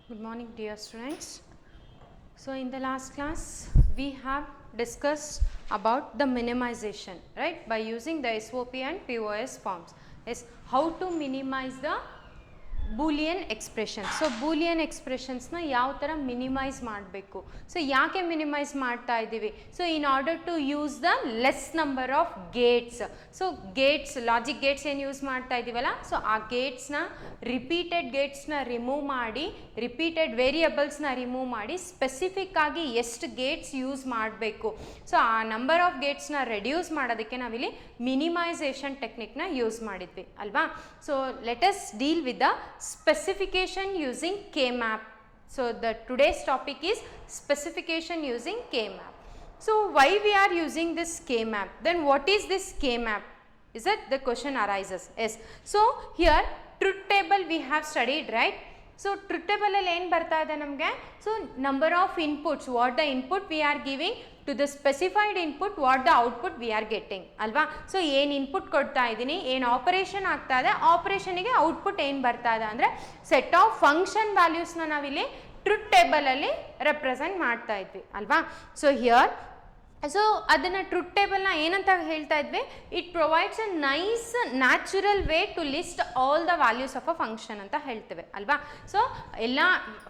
Good morning, dear students. So in the last class we have discussed about the minimization, right, by using the SOP and POS forms. Yes, how to minimize the Boolean expressions. So Boolean ಎಕ್ಸ್ಪ್ರೆಷನ್ಸ್ನ ಯಾವ ಥರ minimize ಮಾಡಬೇಕು. So ಯಾಕೆ minimize ಮಾಡ್ತಾ ಇದ್ದೀವಿ? So in order to use the less number of gates. So gates, logic gates ಏನು use ಮಾಡ್ತಾ ಇದ್ದೀವಲ್ಲ, ಸೊ ಆ ಗೇಟ್ಸ್ನ ರಿಪೀಟೆಡ್ ಗೇಟ್ಸ್ನ ರಿಮೂವ್ ಮಾಡಿ, ರಿಪೀಟೆಡ್ ವೇರಿಯಬಲ್ಸ್ನ ರಿಮೂವ್ ಮಾಡಿ, ಸ್ಪೆಸಿಫಿಕ್ ಆಗಿ ಎಷ್ಟು ಗೇಟ್ಸ್ ಯೂಸ್ ಮಾಡಬೇಕು, ಸೊ ಆ ನಂಬರ್ ಆಫ್ ಗೇಟ್ಸ್ನ ರೆಡ್ಯೂಸ್ ಮಾಡೋದಕ್ಕೆ ನಾವಿಲ್ಲಿ ಮಿನಿಮೈಸೇಷನ್ ಟೆಕ್ನಿಕ್ನ ಯೂಸ್ ಮಾಡಿದ್ವಿ ಅಲ್ವಾ. So let us deal with the specification using K-map. So the today's topic is specification using K-map. So why we are using this K-map? Then what is this K-map? Is that the question arises? Yes. So here truth table we have studied, right? So truth table alli ಏನು ಬರ್ತಾ ಇದೆ ನಮಗೆ? So number of inputs, what the input we are giving to the specified input, what the output we are getting ಅಲ್ವಾ. So ಏನು input ಕೊಡ್ತಾ ಇದ್ದೀನಿ, ಏನು operation ಆಗ್ತಾ ಇದೆ, ಆಪರೇಷನಿಗೆ ಔಟ್ಪುಟ್ ಏನು ಬರ್ತಾ ಇದೆ ಅಂದರೆ ಸೆಟ್ ಆಫ್ ಫಂಕ್ಷನ್ ವ್ಯಾಲ್ಯೂಸ್ನ ನಾವಿಲ್ಲಿ ಟ್ರುತ್ ಟೇಬಲಲ್ಲಿ ರೆಪ್ರೆಸೆಂಟ್ ಮಾಡ್ತಾ ಇದ್ವಿ ಅಲ್ವಾ. ಸೊ ಹಿಯರ್ ಸೊ ಅದನ್ನು ಟ್ರುತ್ ಟೇಬಲ್ನ ಏನಂತ ಹೇಳ್ತಾ ಇದ್ವಿ, it provides a nice natural way to list all the values of a function ಅಂತ ಹೇಳ್ತೇವೆ ಅಲ್ವಾ. ಸೊ ಎಲ್ಲ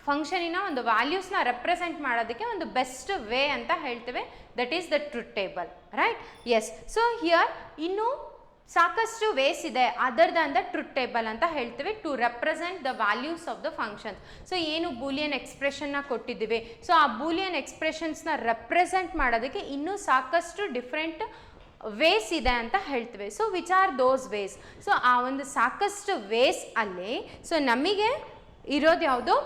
ಫಂಕ್ಷನಿನ ಒಂದು ವ್ಯಾಲ್ಯೂಸ್ನ ರೆಪ್ರೆಸೆಂಟ್ ಮಾಡೋದಕ್ಕೆ ಒಂದು ಬೆಸ್ಟ್ ವೇ ಅಂತ ಹೇಳ್ತೇವೆ, that is the truth table, right. Yes. So here ಇನ್ನು ಸಾಕಷ್ಟು ವೇಸ್ ಇದೆ other than the truth table ಅಂತ ಹೇಳ್ತೀವಿ to represent the values of the functions. So ಏನು ಬೂಲಿಯನ್ ಎಕ್ಸ್ಪ್ರೆಷನ್ನ ಕೊಟ್ಟಿದ್ದೀವಿ, ಸೊ ಆ ಬೂಲಿಯನ್ ಎಕ್ಸ್ಪ್ರೆಷನ್ಸ್ನ ರೆಪ್ರೆಸೆಂಟ್ ಮಾಡೋದಕ್ಕೆ ಇನ್ನೂ ಸಾಕಷ್ಟು ಡಿಫ್ರೆಂಟ್ ವೇಸ್ ಇದೆ ಅಂತ ಹೇಳ್ತೀವಿ. So which are those ways? So ಆ ಒಂದು ಸಾಕಷ್ಟು ವೇಸ್ ಅಲ್ಲಿ ಸೊ ನಮಗೆ ಇರೋದು ಯಾವುದು?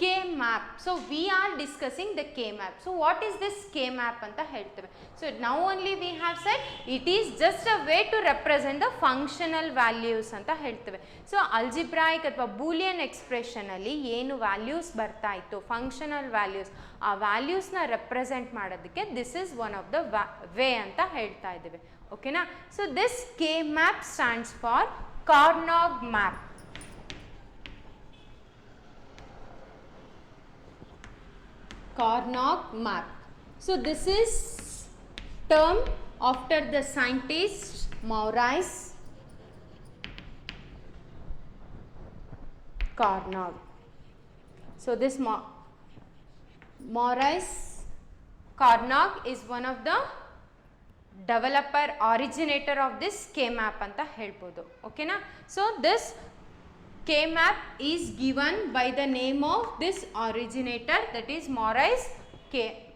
K-map. So we are discussing the K-map. So what is this K-map ಅಂತ ಹೇಳ್ತೇವೆ. So now only we have said it is just a way to represent the functional values ಅಂತ ಹೇಳ್ತೇವೆ. ಸೊ ಅಲ್ಜಿಬ್ರಾಯಿಕ್ ಅಥವಾ Boolean ಎಕ್ಸ್ಪ್ರೆಷನಲ್ಲಿ ಏನು values ಬರ್ತಾ ಇತ್ತು, functional values, ಆ ವ್ಯಾಲ್ಯೂಸ್ನ ರೆಪ್ರೆಸೆಂಟ್ ಮಾಡೋದಕ್ಕೆ this is one of the way ಅಂತ ಹೇಳ್ತಾ ಇದ್ದೇವೆ. ಓಕೆನಾ. So this K-map stands for Karnaugh map. Carnot map. So this is term after the scientist Maurice Carnot. So this Maurice Carnot is one of the developer, originator of this K-map anta helbodu. Okay na. So this K-map is given by the name of this originator, that is Maurice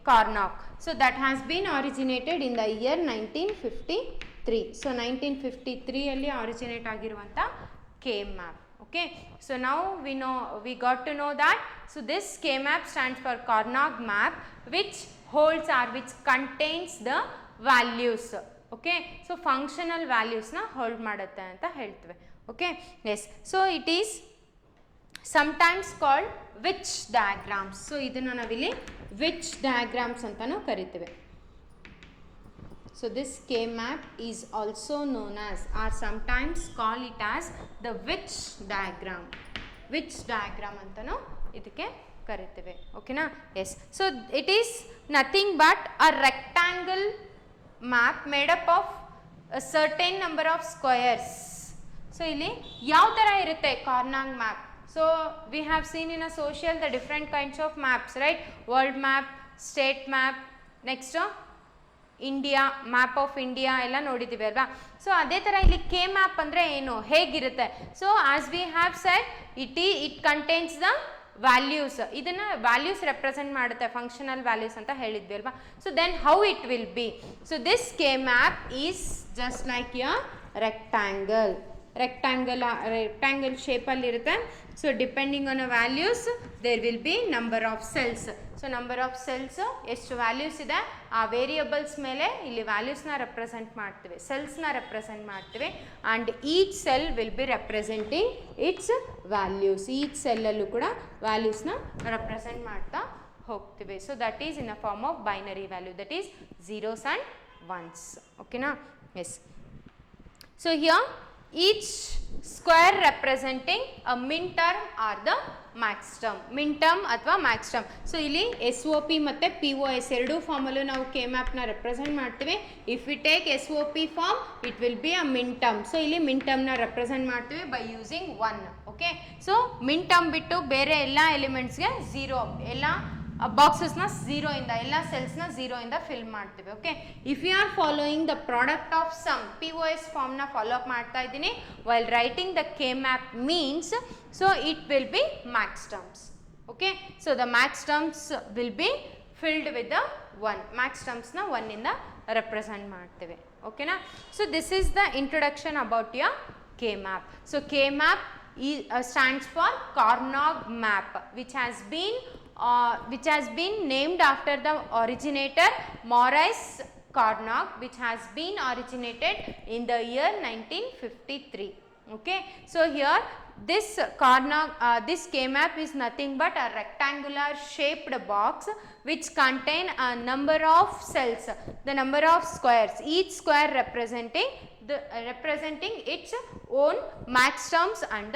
Carnot. So that has been originated in the year 1953. So 1953 alli originate agiruvanta K-map. Okay. So now we got to know that. So this K-map stands for Carnot map, which holds or which contains the values. Okay. So functional values na hold ಮಾಡುತ್ತೆ ಅಂತ ಹೇಳ್ತೇವೆ. Okay. Yes. So it is sometimes called Witch diagrams. So ಇದನ್ನು ನಾವಿಲ್ಲಿ Witch diagrams ಅಂತಾನೂ ಕರಿತೇವೆ. So this K-map is also known as, or sometimes call it as the Witch diagram. Witch diagram ಅಂತಾನೂ ಇದಕ್ಕೆ ಕರಿತೇವೆ. ಓಕೆನಾ. Yes. So it is nothing but a rectangle map made up of a certain number of squares. So ಇಲ್ಲಿ ಯಾವ ಥರ ಇರುತ್ತೆ Karnaugh map? So we have seen in a social the different kinds of maps, right? World map, state map, next India, map of India ಎಲ್ಲ ನೋಡಿದ್ದೀವಿ ಅಲ್ವಾ. So ಅದೇ ಥರ ಇಲ್ಲಿ K-map ಅಂದರೆ ಏನು, ಹೇಗಿರುತ್ತೆ? So as we have said it contains the values. ಇದನ್ನು ವ್ಯಾಲ್ಯೂಸ್ ರೆಪ್ರೆಸೆಂಟ್ ಮಾಡುತ್ತೆ, ಫಂಕ್ಷನಲ್ ವ್ಯಾಲ್ಯೂಸ್ ಅಂತ ಹೇಳಿದ್ವಿ ಅಲ್ವಾ. So then how it will be? So this K-map is just like a rectangle. Rectangle ಶೇಪಲ್ಲಿ ಇರುತ್ತೆ. So depending on a values there will be number of cells. So number of cells ಎಷ್ಟು values ಇದೆ ಆ variables ಮೇಲೆ ಇಲ್ಲಿ ವ್ಯಾಲ್ಯೂಸ್ನ represent ಮಾಡ್ತೀವಿ, ಸೆಲ್ಸ್ನ ರೆಪ್ರೆಸೆಂಟ್ ಮಾಡ್ತೀವಿ. And each cell will be representing its values. Each ಸೆಲ್ಲಲ್ಲೂ ಕೂಡ ವ್ಯಾಲ್ಯೂಸ್ನ ರೆಪ್ರೆಸೆಂಟ್ ಮಾಡ್ತಾ ಹೋಗ್ತೀವಿ. So that is in a form of binary value, that is zeros and ones. ಓಕೆನಾ. Yes. So here each square representing a min term or the max term, min term ಅಥವಾ max term. So ಇಲ್ಲಿ SOP ಮತ್ತು POS ಎರಡೂ ಫಾರ್ಮಲ್ಲೂ ನಾವು K ಮ್ಯಾಪ್ನ represent ಮಾಡ್ತೀವಿ. If we take SOP form it will be a min term. So ಇಲ್ಲಿ min ಟರ್ಮ್ನ ರೆಪ್ರೆಸೆಂಟ್ ಮಾಡ್ತೀವಿ by using 1. Okay, so min term ಬಿಟ್ಟು ಬೇರೆ ಎಲ್ಲ ಎಲಿಮೆಂಟ್ಸ್ಗೆ 0, ಎಲ್ಲ ಬಾಕ್ಸಸ್ನ 0 ಇಂದ, ಎಲ್ಲ ಸೆಲ್ಸ್ನ 0 ಇಂದ ಫಿಲ್ ಮಾಡ್ತೀವಿ. Okay, if you are following the product of sum, POS ಫಾರ್ಮ್ನ ಫಾಲೋ ಅಪ್ ಮಾಡ್ತಾ ಇದ್ದೀನಿ while writing the K map means, so it will be max terms. Okay, so the max terms will be filled with the 1. Max ಟರ್ಮ್ಸ್ನ 1 ಇಂದ represent ಮಾಡ್ತೀವಿ. ಓಕೆನಾ? So this is the introduction about your K map. So K map stands for Karnaugh map, which has been named after the originator Maurice Karnaugh, which has been originated in the year 1953. Okay, so here this Karnaugh this K map is nothing but a rectangular shaped box which contain a number of cells, the number of squares, each square representing its own max terms and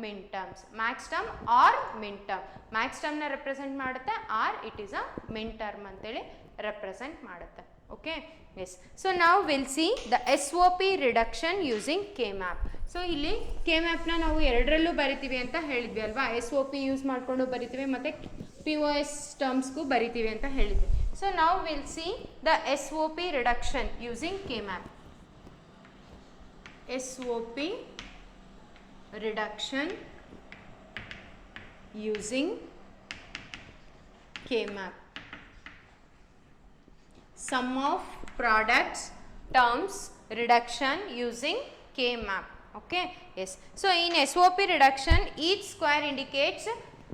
min terms. Max term or min term, max term na represent ಮಾಡುತ್ತೆ or it is a min term ಅಂತೇಳಿ represent ಮಾಡುತ್ತೆ. Okay, yes, so now we'll see the SOP reduction using K map. So ಇಲ್ಲಿ K ಮ್ಯಾಪ್ನ ನಾವು ಎರಡರಲ್ಲೂ ಬರಿತೀವಿ ಅಂತ ಹೇಳಿದ್ವಿ ಅಲ್ವಾ. SOP ಯೂಸ್ ಮಾಡಿಕೊಂಡು ಬರಿತೀವಿ ಮತ್ತು POS ಟರ್ಮ್ಸ್ಗೂ ಬರಿತೀವಿ ಅಂತ ಹೇಳಿದ್ವಿ. ಸೊ ನಾವು will see the SOP reduction using K map. SOP reduction using K map. Sum of products terms reduction using K map. Okay, yes. So in SOP reduction, each square indicates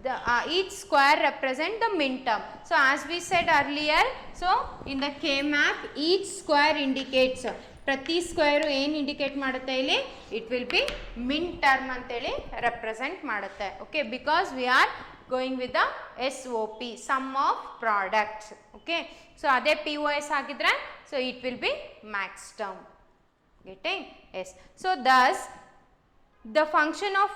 the each square represent the min term. So as we said earlier, so in the K map each square indicates, ಪ್ರತಿ square ಏನು indicate ಮಾಡುತ್ತೆ ಇಲ್ಲಿ, it will be min term ಅಂತೇಳಿ represent ಮಾಡುತ್ತೆ. Okay, because we are going with the SOP, sum of products. Okay, so ಅದೇ POS ಆಗಿದ್ರೆ so it will be max term. Getting? Yes. So thus the function of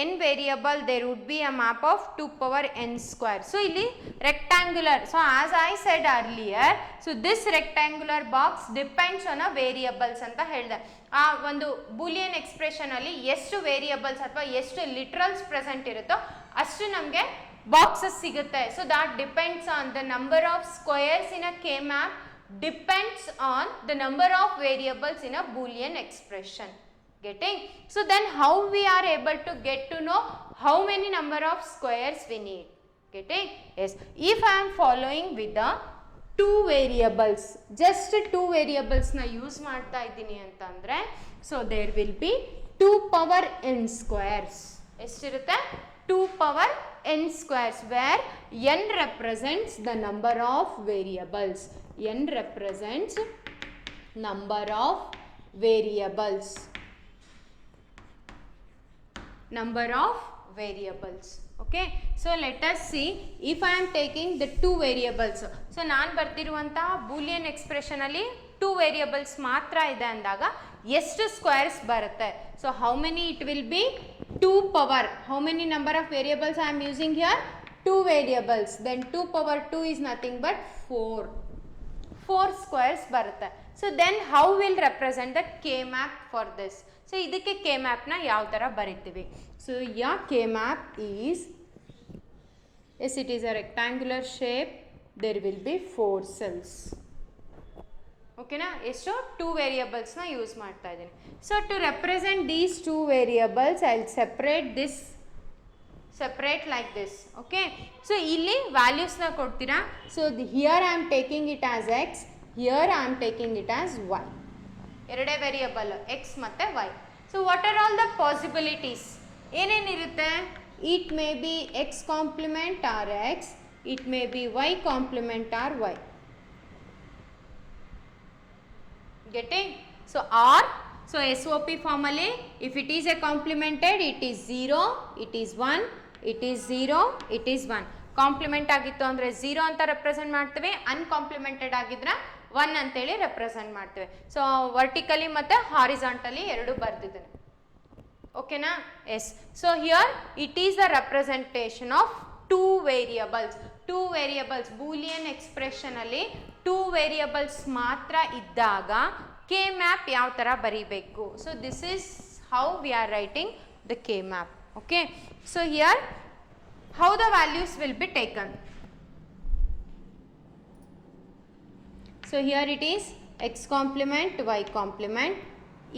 n variable there would be a map of 2 power n square. So ಇಲ್ಲಿ rectangular, so as I said earlier, so this rectangular box depends on a variables ಅಂತ ಹೇಳಿದೆ. ಆ ಒಂದು Boolean expression ಅಲ್ಲಿ ಎಷ್ಟು variables ಅಥವಾ ಎಷ್ಟು literals present ಇರುತ್ತೋ ಅಷ್ಟು ನಮಗೆ ಬಾಕ್ಸಸ್ ಸಿಗುತ್ತೆ. So that depends on the number of squares in a K map, depends on the number of variables in a Boolean expression. Getting? So then how we are able to get to know how many number of squares we need? Getting? Yes. If I am following with the 2 variables, just 2 variables na use ಮಾಡ್ತಾ ಇದ್ದೀನಿ ಅಂತಂದ್ರೆ, so there will be 2 power n squares. ಎಷ್ಟಿರುತ್ತೆ? 2 power n squares, where n represents the number of variables. n represents number of variables. Number of variables. Okay, so let us see if I am taking the 2 variables. So ನಾನು ಬರ್ತಿರುವಂತಹ Boolean expression ಅಲ್ಲಿ 2 variables ಮಾತ್ರ ಇದೆ ಅಂದಾಗ ಎಷ್ಟು squares ಬರುತ್ತೆ? So how many it will B? 2 power. How many number of variables I am using here? 2 variables. Then 2 power 2 is nothing but 4. 4 squares ಬರುತ್ತೆ. So then how will represent the K map for this? So ಇದಕ್ಕೆ K ಮ್ಯಾಪ್ನ ಯಾವ ಥರ ಬರಿತೀವಿ? So ya K map is, yes it is a rectangular shape, there will be 4 cells. ಓಕೆನಾ? ಎಷ್ಟು? 2 ವೇರಿಯಬಲ್ಸ್ನ use ಮಾಡ್ತಾ ಇದ್ದೀನಿ. So to represent these 2 variables I will separate like this. Okay, so ಇಲ್ಲಿ ವ್ಯಾಲ್ಯೂಸ್ನ ಕೊಡ್ತೀರಾ. So here I am taking it as X, here I am taking it as Y. ಎರಡೇ variable X ಮತ್ತು Y. So what are all the possibilities? ಏನೇನಿರುತ್ತೆ? It may be X complement or X, it may be Y complement or Y. Getting? So or, so SOP ಫಾರ್ಮಲ್ಲಿ if it is A complemented it is 0, it is 1, it is 0, it is 1. Complement ಆಗಿತ್ತು ಅಂದರೆ 0 ಅಂತ represent ಮಾಡ್ತೀವಿ, ಅನ್ಕಾಂಪ್ಲಿಮೆಂಟೆಡ್ ಆಗಿದ್ರೆ 1 ಅಂತೇಳಿ represent ಮಾಡ್ತೀವಿ. So vertically ಮತ್ತು horizontally ಎರಡು ಬರ್ತಿದ್ದೇನೆ. Okay na? Yes. So here it is the representation of two variables. Two variables boolean expression ಅಲ್ಲಿ two variables ಮಾತ್ರ ಇದ್ದಾಗ k map ಯಾವ ತರ ಬರಿಬೇಕು. So this is how we are writing the k map. Okay. So here how the values will be taken. So here it is x complement y complement.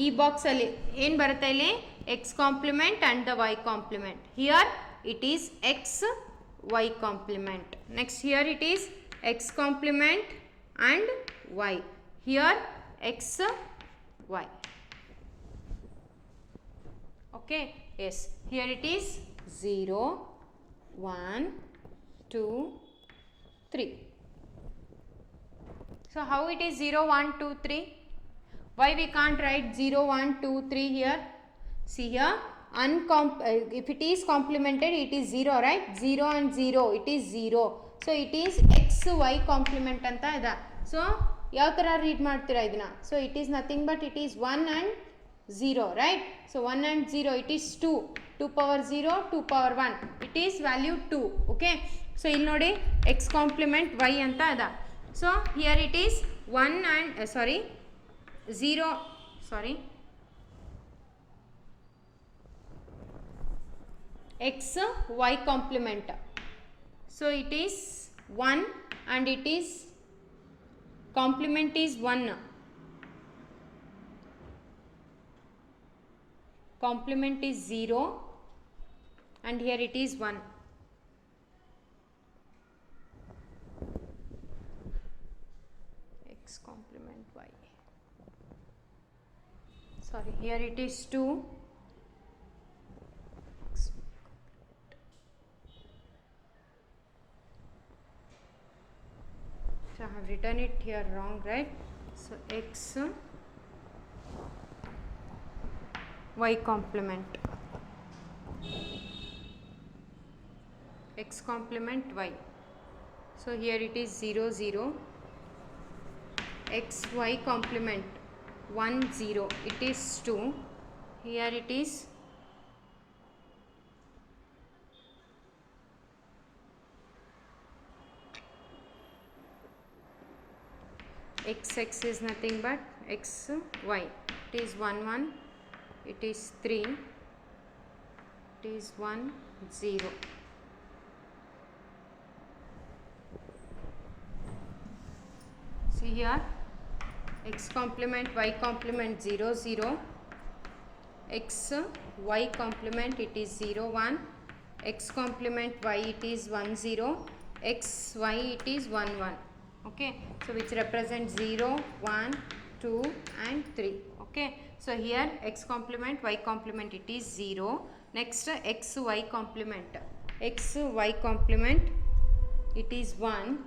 ಈ box ಅಲ್ಲಿ ಏನು ಬರುತ್ತೆ ಇಲ್ಲಿ x complement and the y complement. Here it is x y complement. Next here it is x complement and y. Here x y. Okay. Yes. Here it is 0 1 2 3. So how it is 0 1 2 3? Why we can't write 0 1 2 3 here? See here if it is complemented it is 0, right? 0 and 0 it is 0. So it is x y complement anta ida. So yav tara read ಮಾಡ್ತೀರಾ ಇದನ್ನ? So it is nothing but it is 1 and 0, right? So 1 and 0 it is 2. 2 power 0 2 power 1 it is value 2. Okay. So ಇಲ್ಲಿ ನೋಡಿ x complement y ಅಂತ ಇದೆ. So here it is 1 and 0 x y complement. So it is 1 and it is complement is 1. Complement is 0 and here it is 1. X complement y. Sorry, here it is 2. So I have written it here wrong, right? So x y complement. X complement y. So here it is 0 0. X y complement 1 0. It is 2. Here it is x is nothing but x y. It is 1 1. It is 3. It is 1 0. See here x complement y complement 0 0. X y complement it is 0 1. X complement y it is 1 0. X y it is 1 1. Okay. So which represents 0 1 2 and 3. Okay. So here x complement y complement it is 0. Next x y complement. X y complement it is 1.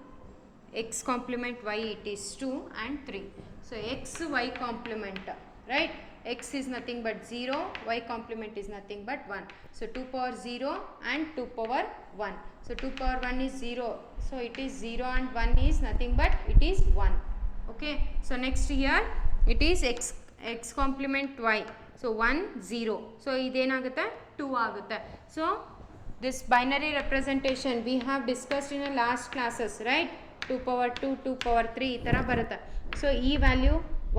X complement y it is 2 and 3. So x y complement, right? X is nothing but 0, y complement is nothing but 1. So 2 power 0 and 2 power 1. So 2 power 1 is 0. So it is 0 and 1 is nothing but it is 1. Okay. So next here it is x complement y. So 1 0. So idenagute 2 agute. So this binary representation we have discussed in the last classes, right? 2 power 2 2 power 3 ಈ ಥರ ಬರುತ್ತೆ. So ಈ value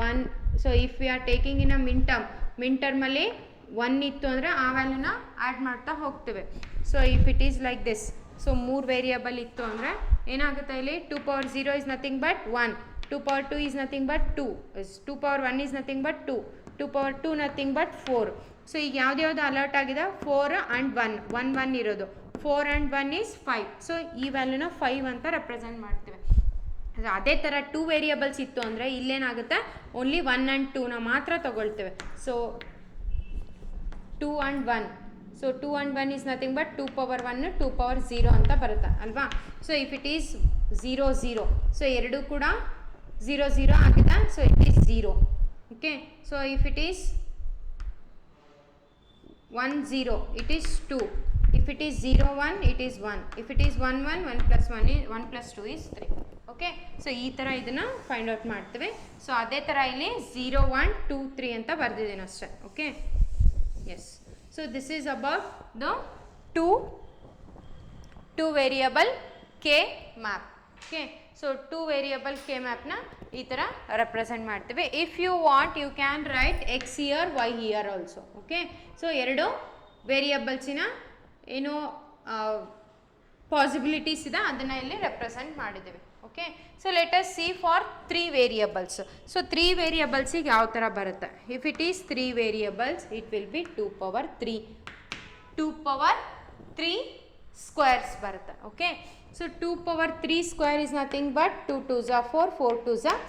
1. So if we are taking in a min ಟರ್ಮಲ್ಲಿ 1 ಇತ್ತು ಅಂದರೆ ಆ ವ್ಯಾಲ್ಯೂನ add ಮಾಡ್ತಾ ಹೋಗ್ತೇವೆ. So if it is like this, so 3 variable ಇತ್ತು ಅಂದರೆ ಏನಾಗುತ್ತೆ ಇಲ್ಲಿ 2 power 0 is nothing but 1, 2 power 2 is nothing but 2, 2 power 1 is nothing but 2, 2 power 2 nothing but 4. So ಈಗ ಯಾವ್ದು ಅಲರ್ಟ್ ಆಗಿದೆ 4 ಆ್ಯಂಡ್ 1 1 ಇರೋದು, 4 ಆ್ಯಂಡ್ 1 ಈಸ್ 5. ಸೊ ಈ ವ್ಯಾಲ್ಯೂನ 5 ಅಂತ ರೆಪ್ರೆಸೆಂಟ್ ಮಾಡ್ತೀವಿ. ಅದೇ ಥರ 2 ವೇರಿಯಬಲ್ಸ್ ಇತ್ತು ಅಂದರೆ ಇಲ್ಲೇನಾಗುತ್ತೆ ಓನ್ಲಿ 1 ಆ್ಯಂಡ್ 2ನ ಮಾತ್ರ ತಗೊಳ್ತೇವೆ. So 2 and 1, so 2 and 1 is nothing but 2 power 1 2 power 0 ಅಂತ ಬರುತ್ತೆ ಅಲ್ವಾ. So if it is 0 0, so ಎರಡೂ ಕೂಡ 0 0 ಆಗಿದೆ. So it is 0. Okay. So if it is 1 0 it is 2, if it is 0 1 it is 1, if it is 1 1 1 plus 1 is 1 plus 2 is 3. Okay. So ಈ ಥರ ಇದನ್ನು find out ಮಾಡ್ತೇವೆ. So ಅದೇ ಥರ ಇಲ್ಲಿ 0 1 2 3 ಅಂತ ಬರೆದಿದ್ದೇನೆ ಅಷ್ಟೇ. Okay. Yes. So this is about the two variable k map. Okay, so two variable k map na ee tara represent ಮಾಡ್ತೀವಿ. If you want you can write x here y here also. Okay, so ಎರಡು variables ನ ಏನು possibilities ಇದೆ ಅದನ್ನ ಇಲ್ಲಿ represent ಮಾಡಿದ್ದೀವಿ. Okay, so let us see for three variables. So three variables ಗೆ ಯಾವ ತರ ಬರುತ್ತೆ? If it is three variables it will be 2 power 3 squares ಬರುತ್ತೆ. Okay, so 2 power 3 square is nothing but 2 2s are 4 4 2s are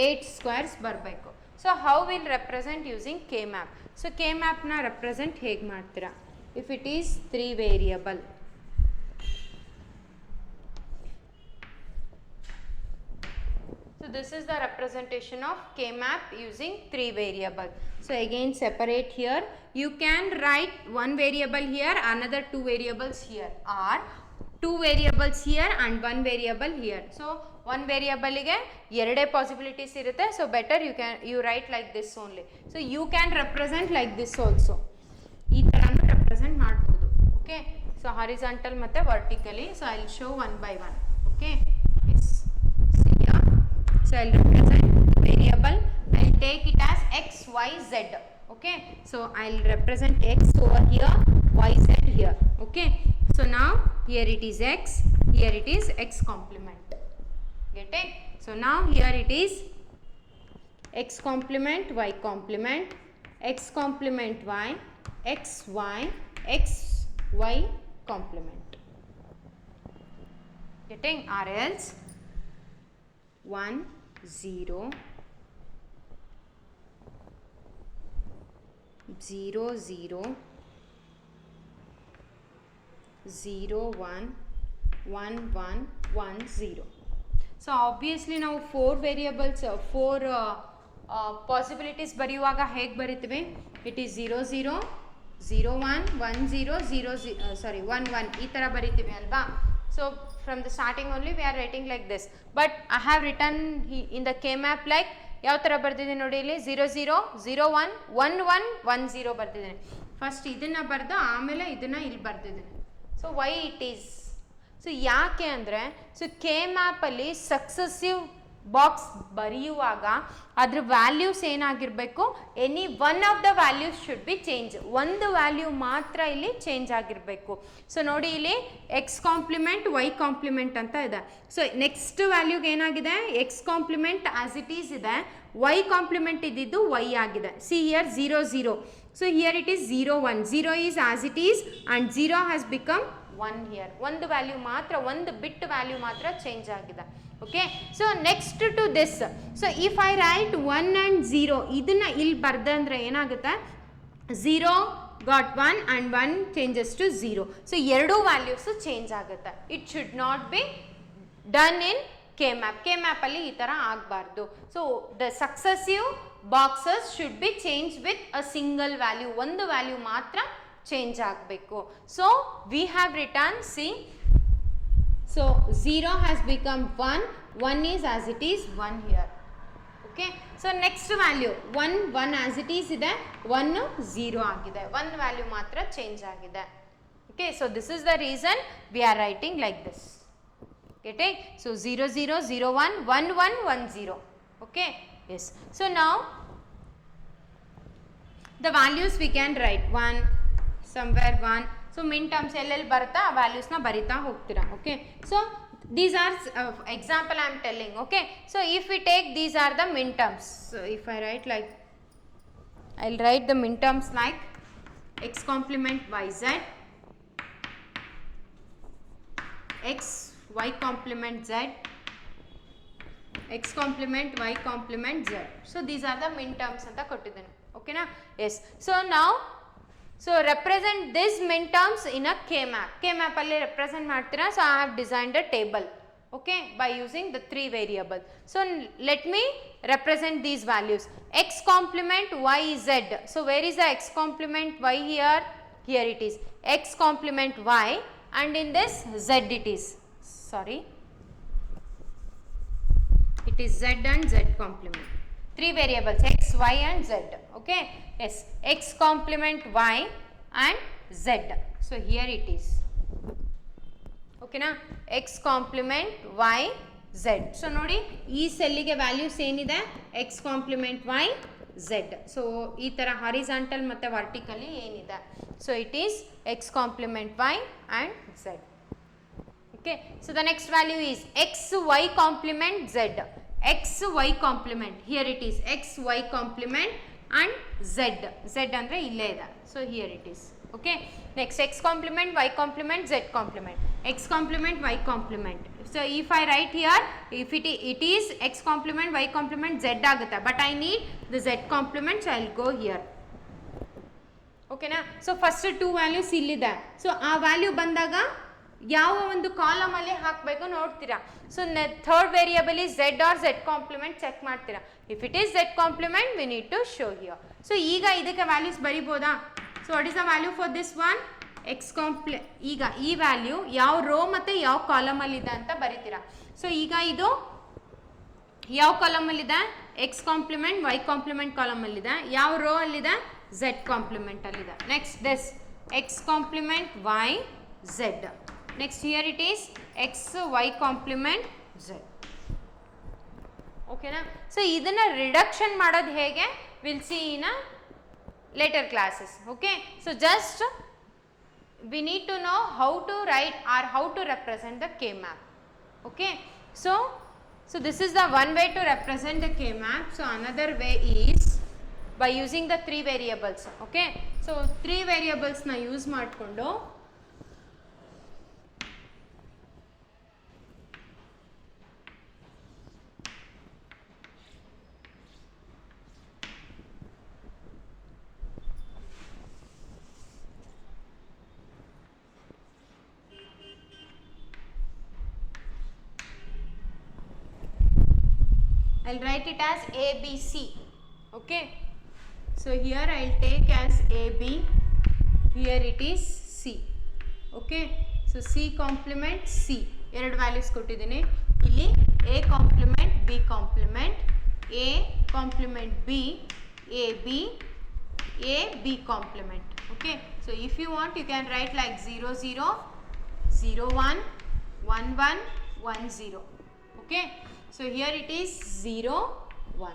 8 squares ಬರಬೇಕು. So how will represent using k map? So k map ನ represent ಹೇಗೆ ಮಾಡ್ತೀರಾ? If it is three variable, so this is the representation of k map using three variable. So again separate here, you can write one variable here, another two variables here, or two variables here and one variable here. So one variable ಗೆ ಎರಡೇ possibilities ಇರುತ್ತೆ. So better you write like this only. So you can represent like this also. ಈ ತರನು represent ಮಾಡಬಹುದು. Okay, so horizontal ಮತ್ತೆ vertically. So I will show one by one. Okay, yes, see here. So I will represent the variable, I will take it as x, y, z. Okay, so I will represent x over here, y, z here. Okay, so now here it is x, here it is x complement. Get it? So now here it is x complement, y complement, x complement y, x, y, x, y complement. Getting? Or else 1 0 0 0 0 1 1 1 1 0. So obviously now four variables, four possibilities ಬರೆಯುವಾಗ ಹೇಗೆ ಬರೀತೀವಿ? It is 0 0 0 1 1 0 0 sorry 1 1 ಈ ಥರ ಬರೀತೀವಿ ಅಲ್ವಾ? So from the starting only we are writing like this, but I have written in the k map like ಯಾವ ಥರ ಬರ್ತಿದ್ದೀನಿ ನೋಡಿ ಇಲ್ಲಿ 0 0 0 1 1 1 1 0 ಬರ್ತಿದ್ದೀನಿ. First ಇದನ್ನು ಬರೆದು ಆಮೇಲೆ ಇದನ್ನು ಇಲ್ಲಿ ಬರ್ತಿದ್ದೀನಿ. So why it is? So ಯಾಕೆ ಅಂದರೆ ಸೊ ಕೆ ಮ್ಯಾಪಲ್ಲಿ ಸಕ್ಸಸಿವ್ ಬಾಕ್ಸ್ ಬರೆಯುವಾಗ ಅದ್ರ ವ್ಯಾಲ್ಯೂಸ್ ಏನಾಗಿರಬೇಕು? Any one of the values should be change. ಒಂದು ವ್ಯಾಲ್ಯೂ ಮಾತ್ರ ಇಲ್ಲಿ ಚೇಂಜ್ ಆಗಿರಬೇಕು. ಸೊ ನೋಡಿ ಇಲ್ಲಿ ಎಕ್ಸ್ ಕಾಂಪ್ಲಿಮೆಂಟ್ ವೈ ಕಾಂಪ್ಲಿಮೆಂಟ್ ಅಂತ ಇದೆ. ಸೊ ನೆಕ್ಸ್ಟ್ ವ್ಯಾಲ್ಯೂಗೆ ಏನಾಗಿದೆ? X complement as it is ಇದೆ, ವೈ ಕಾಂಪ್ಲಿಮೆಂಟ್ ಇದ್ದಿದ್ದು ವೈ ಆಗಿದೆ. See here 0 0. So here it is 0 1. 0 is as it is and 0 has become 1 here. ಒಂದು ವ್ಯಾಲ್ಯೂ ಮಾತ್ರ, ಒಂದು ಬಿಟ್ ವ್ಯಾಲ್ಯೂ ಮಾತ್ರ ಚೇಂಜ್ ಆಗಿದೆ. Okay, so next to this, so if I write 1 and 0 ಇದನ್ನ ಇಲ್ಲಿ ಬರ್ದಂದ್ರೆ ಏನಾಗುತ್ತೆ? 0 got 1 and 1 changes to 0. so ಎರಡು values change ಆಗುತ್ತೆ. it should not be done in k map. k map ಅಲ್ಲಿ ಈ ತರ ಆಗಬಾರ್ದು. so the successive boxes should be changed with a single value. ಒಂದು ವ್ಯಾಲ್ಯೂ ಮಾತ್ರ ಚೇಂಜ್ ಆಗಬೇಕು. so we have written, see, so 0 has become 1, 1 is as it is 1 here. Okay, so next value 1 1 as it is ide, 1 0 agide, one value matra change agide. Okay, so this is the reason we are writing like this. Getting? So 0 0 0 1 1 1 1 0. Okay, yes. So now the values we can write 1 somewhere 1. So min terms ಎಲ್ಲೆಲ್ಲಿ ಬರುತ್ತಾ ಆ ವ್ಯಾಲ್ಯೂಸ್ನ ಬರಿತಾ ಹೋಗ್ತೀರಾ. Okay, so these are example I am telling. Okay, so if we take these are the min terms. So if I write like, I will write the min terms like x complement yz, x y complement z, x complement y complement z. So these are the min terms ಅಂತ ಕೊಟ್ಟಿದ್ದೇನೆ. Okay na? Yes. So now, so represent these min terms in a k map. K map alli represent ಮಾಡ್ತೀರಾ. So I have designed a table, okay, by using the three variables. So let me represent these values. X complement y z. So where is the x complement y here? Here it is x complement y, and in this z it is, sorry, it is z and z complement. Three variables x, y and z. Okay, yes, x complement y and z. So here it is. Okay na, x complement y z. So ನೋಡಿ ಈ ಸೆಲ್ಲಿಗೆ values ಏನಿದೆ x complement y z. So ಈ ತರ horizontal ಮತ್ತೆ vertically ಏನಿದೆ, so it is x complement y and z. Okay, so the next value is x y complement z. X y complement, here it is x y complement and z. Z andre ille ide, so here it is. Okay, next x complement y complement z complement, x complement y complement. So if I write here, if it is x complement y complement z agutta, but I need the z complement, so I will go here. Okay na, so first two values illide, so aa value bandaga ಯಾವ ಒಂದು column ಅಲ್ಲಿ ಹಾಕಬೇಕು ನೋಡ್ತೀರಾ. So third variable is z or z complement check ಮಾಡ್ತೀರಾ. If it is z complement we need to show here. So ಈಗ ಇದಕ್ಕೆ values ಬರಿಬೋದಾ? So what is the value for this one? X ಈಗ ಈ value ಯಾವ rho ಮತ್ತು ಯಾವ column ಅಲ್ಲಿ ಇದೆ ಅಂತ ಬರಿತೀರಾ. ಸೊ ಈಗ ಇದು ಯಾವ ಕಾಲಮ್ ಅಲ್ಲಿದೆ? X complement Y complement column ಅಲ್ಲಿದೆ. ಯಾವ ರೋ ಅಲ್ಲಿದೆ? z ಕಾಂಪ್ಲಿಮೆಂಟ್ ಅಲ್ಲಿದೆ. Next this X complement Y z. Next here it is x y complement z. Okay na, so ಇದನ್ನ ರಿಡಕ್ಷನ್ ಮಾಡೋದು ಹೇಗೆ will see in later classes. Okay, so just we need to know how to write or how to represent the K map. Okay, so this is the one way to represent the K map. So another way is by using the three variables. Okay, so three variables na use ಮಾಡಿಕೊಂಡು I'll write it as ABC. Okay, so here I'll take as AB, here it is C. Okay, so C complement C, ಎರಡು values ಕೊಟ್ಟಿದ್ದೀನಿ. ಇಲ್ಲಿ A complement B complement, A complement B, AB, A B complement. Okay, so if you want you can write like 0 0 0 1 1 1 1 0. Okay, so here it is 0 1.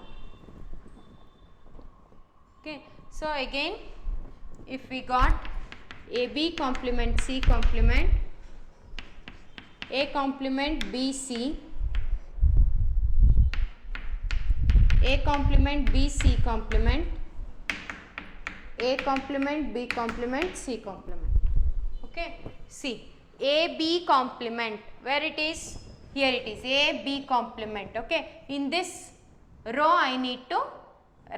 Okay, so again if we got AB complement C complement, A complement B C, A complement B C complement, A complement B complement C complement. Okay, see A B complement, where it is? Here it is A B complement. Okay, in this row I need to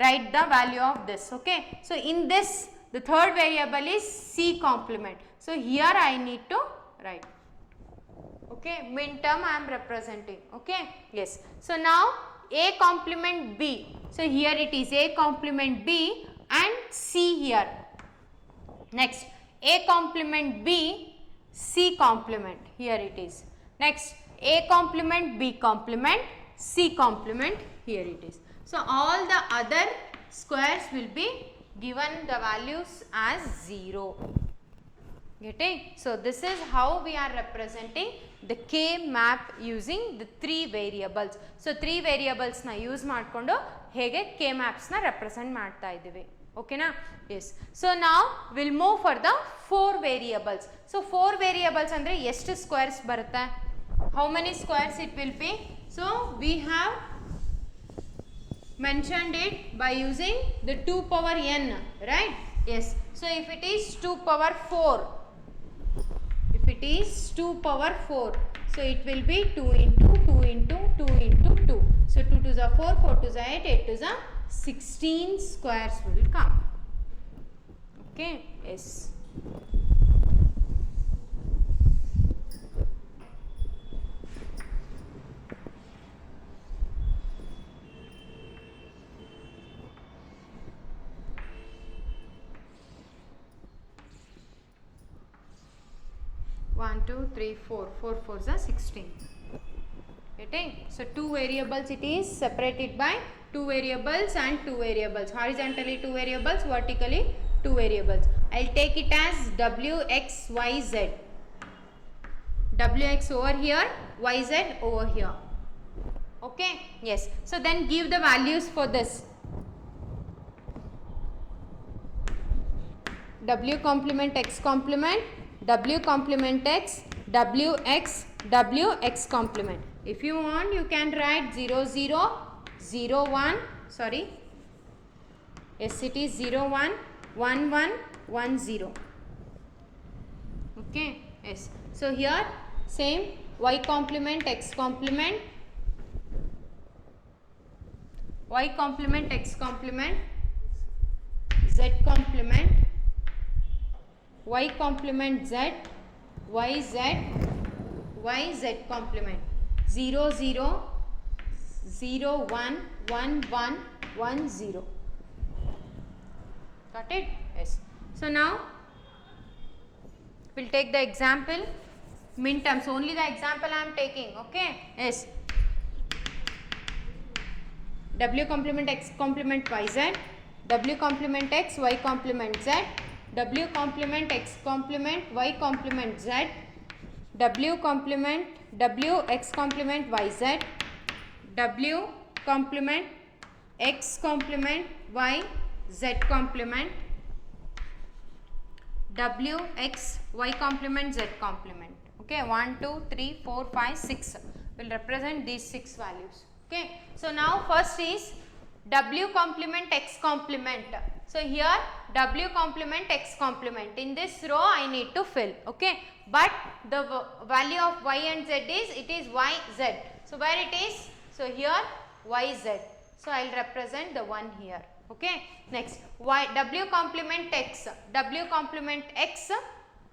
write the value of this. Okay, so in this the third variable is C complement, so here I need to write. Okay, min term I am representing. Okay, yes, so now A complement B, so here it is A complement B and C here. Next A complement B C complement, here it is. Next A complement B complement C complement, here it is. So all the other squares will be given the values as 0. Getting? So this is how we are representing the K map using the three variables. So three variables na use ಮಾಡಿಕೊಂಡು ಹೇಗೆ K maps na represent ಮಾಡ್ತಾ ಇದ್ದೀವಿ. Okay na? Yes. So now we'll move for the four variables. So four variables ಅಂದ್ರೆ ಎಷ್ಟು squares ಬರುತ್ತೆ? How many squares it will be? So we have mentioned it by using the 2 power n, right? Yes, so if it is 2 power 4, if it is 2 power 4, so it will be 2 into 2 into 2 into 2. So 2 to the 4, 4 to the 8, 8 to the 16 squares will come. Okay, yes. 1 2 3 4 4 4s are 16. Getting? So 2 variables it is separated by 2 variables and 2 variables, horizontally 2 variables, vertically two variables. I'll take it as w, x, y, z. W, x over here, y, z over here. Okay, yes. So then give the values for this. W complement x complement, w complement x, w x, w x complement. If you want, you can write 0, 0, 0, 1, sorry. Yes, it is 0, 1, 1, 1, 1, 0. Okay, yes. So here, same y complement x complement, y complement x complement, z complement, y complement z, y z, y z complement. 0, 0, 0, 1, 1, 1, 1, 0. Got it? Yes. So now we'll take the example. Min terms, only the example I am taking. Okay? Yes. W complement x complement y z, w complement x, y complement z, w complement x complement y complement z, w complement w x complement y z, w complement x complement y z complement, w x y complement z complement. Okay, 1, 2, 3, 4, 5, 6 will represent these 6 values. Okay, so now first is w complement x complement. So here w complement x complement, in this row I need to fill. Okay, but the value of y and z is, it is y z. So where it is? So here y z. So I will represent the one here. Okay, next y, w complement x, w complement x,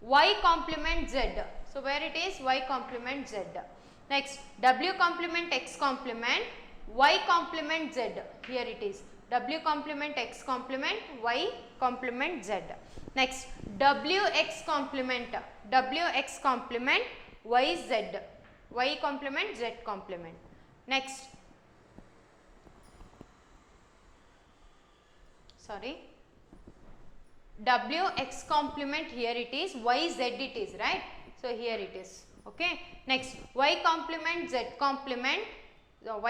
y complement z. So where it is? Y complement z. Next w complement x complement, y complement z. Here it is w complement x complement, y complement z. Next w x complement, w x complement, y z, y complement z complement. Next, sorry, w x complement, here it is, y z it is, right? So here it is. Okay, next y complement z complement,